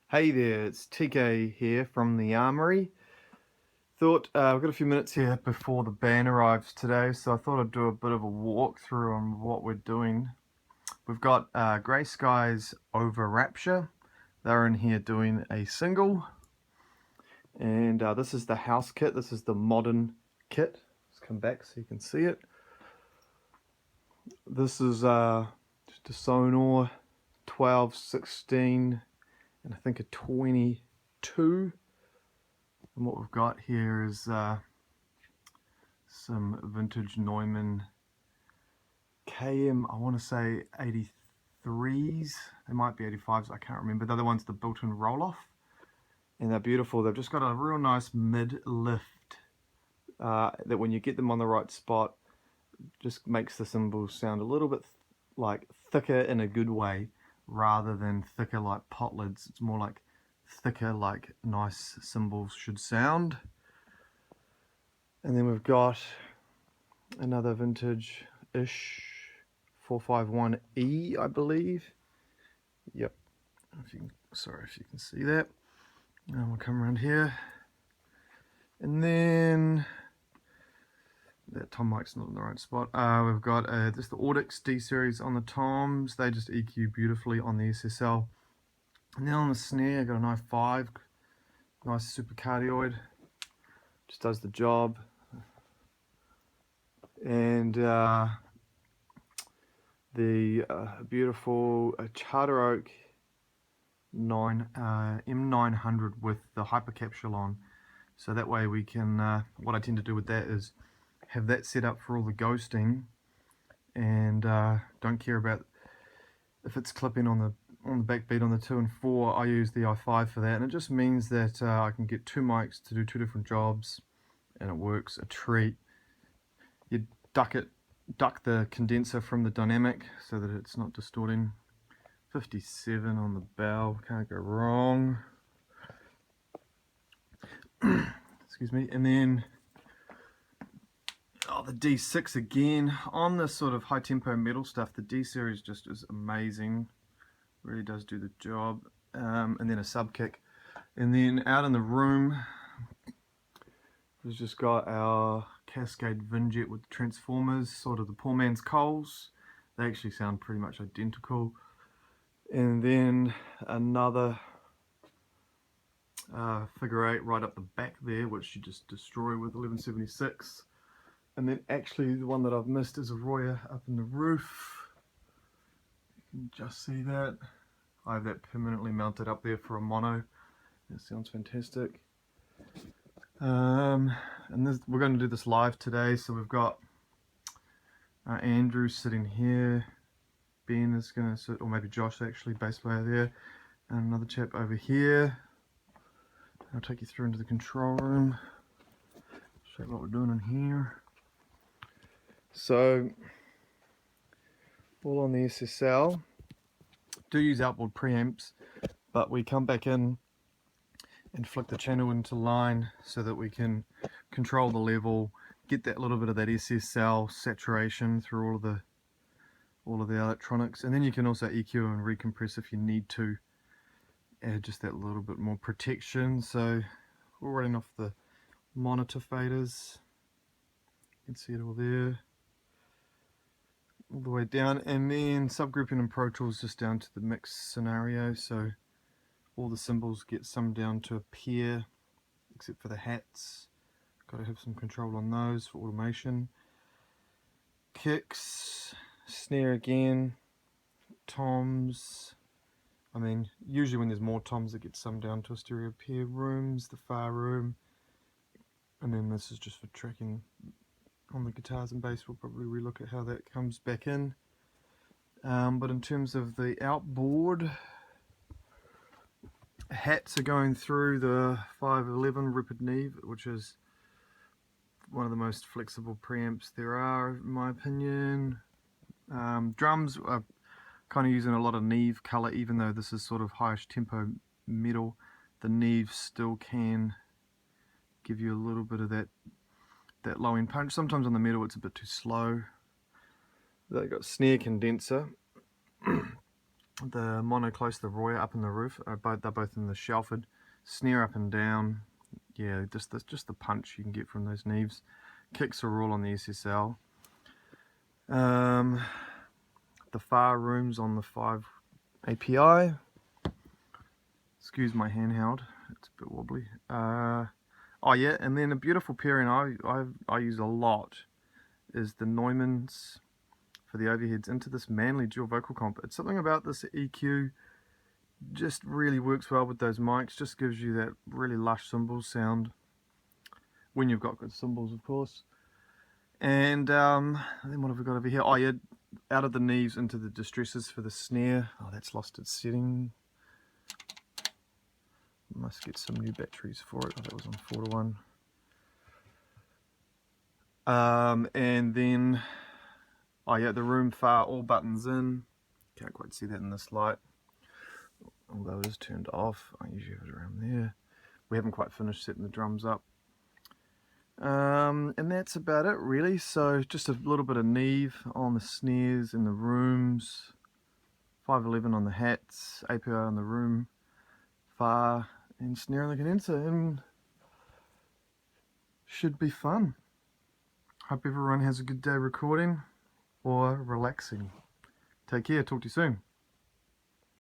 Hey there, it's TK here from the Armoury. Thought we've got a few minutes here before the band arrives today, so I thought I'd do a bit of a walkthrough on what we're doing. We've got Grey Skies Over Rapture. They're in here doing a single, and this is the house kit. This is the modern kit. Let's come back so you can see it. This is just a Sonor 12, 16, and I think a 22. And what we've got here is some vintage Neumann KM, I want to say 83s. They might be 85s, I can't remember. The other one's the built-in roll-off. And they're beautiful. They've just got a real nice mid-lift that when you get them on the right spot, just makes the cymbals sound a little bit like thicker in a good way, rather than thicker like pot lids. It's more like thicker like nice cymbals should sound. And then we've got another vintage-ish 451E, I believe. Yep. Sorry if you can see that. And we'll come around here. And then that tom mic's not in the right spot. We've got just the Audix D series on the toms. They just EQ beautifully on the SSL. And then on the snare, I've got an i5, nice super cardioid. Just does the job. And the beautiful Charter Oak M900 with the hypercapsule on. So that way we can, what I tend to do with that is have that set up for all the ghosting, and don't care about if it's clipping on the backbeat on the 2 and 4. I use the i5 for that, and it just means that I can get two mics to do two different jobs, and it works a treat. You duck the condenser from the dynamic so that it's not distorting. 57 on the bell, can't go wrong. Excuse me. And then the D6 again. On this sort of high tempo metal stuff, the D series just is amazing, really does do the job. And then a sub kick. And then out in the room, we've just got our Cascade Vinjet with transformers, sort of the poor man's Coles. They actually sound pretty much identical. And then another figure 8 right up the back there, which you just destroy with 1176. And then actually the one that I've missed is a Royer up in the roof. You can just see that. I have that permanently mounted up there for a mono. That sounds fantastic. And we're going to do this live today, so we've got Andrew sitting here, Ben is going to sit, or maybe Josh actually, bass player there, and another chap over here. I'll take you through into the control room, show you what we're doing in here. So, all on the SSL. Do use outboard preamps, but we come back in and flick the channel into line so that we can control the level, get that little bit of that SSL saturation through all of the electronics, and then you can also EQ and recompress if you need to add just that little bit more protection. So we're running off the monitor faders, you can see it all there, all the way down, and then subgrouping in Pro Tools just down to the mix scenario, so all the cymbals get summed down to a pair, except for the hats. Got to have some control on those for automation. Kicks, snare again, toms. I mean, usually when there's more toms, it gets summed down to a stereo pair. Rooms, the far room, and then this is just for tracking on the guitars and bass. We'll probably relook at how that comes back in. But in terms of the outboard, hats are going through the 511 Rupert Neve, which is one of the most flexible preamps there are, in my opinion. Drums are kind of using a lot of Neve color, even though this is sort of highish tempo metal. The Neve still can give you a little bit of that low end punch. Sometimes on the metal it's a bit too slow. They've got snare condenser. the mono close, the Royer up in the roof, they're both in the Shelford. Snare up and down, yeah, just the punch you can get from those Neves. Kicks are all on the SSL. The far rooms on the 5 API. Excuse my handheld, it's a bit wobbly. Oh yeah, and then a beautiful pairing I use a lot is the Neumann's for the overheads into this Manly dual vocal comp. It's something about this EQ just really works well with those mics, just gives you that really lush cymbal sound when you've got good cymbals, of course. And then what have we got over here? Oh yeah, out of the Neves into the distresses for the snare. Oh, that's lost its setting. Must get some new batteries for it. Oh, that was on 4 to 1. And then, oh yeah, the room far, all buttons in. Can't quite see that in this light, although it is turned off. I usually have it around there. We haven't quite finished setting the drums up. And that's about it really. So just a little bit of Neve on the snares in the rooms, 511 on the hats, API on the room, far, and snare on the condenser, and should be fun. Hope everyone has a good day recording or relaxing. Take care, talk to you soon.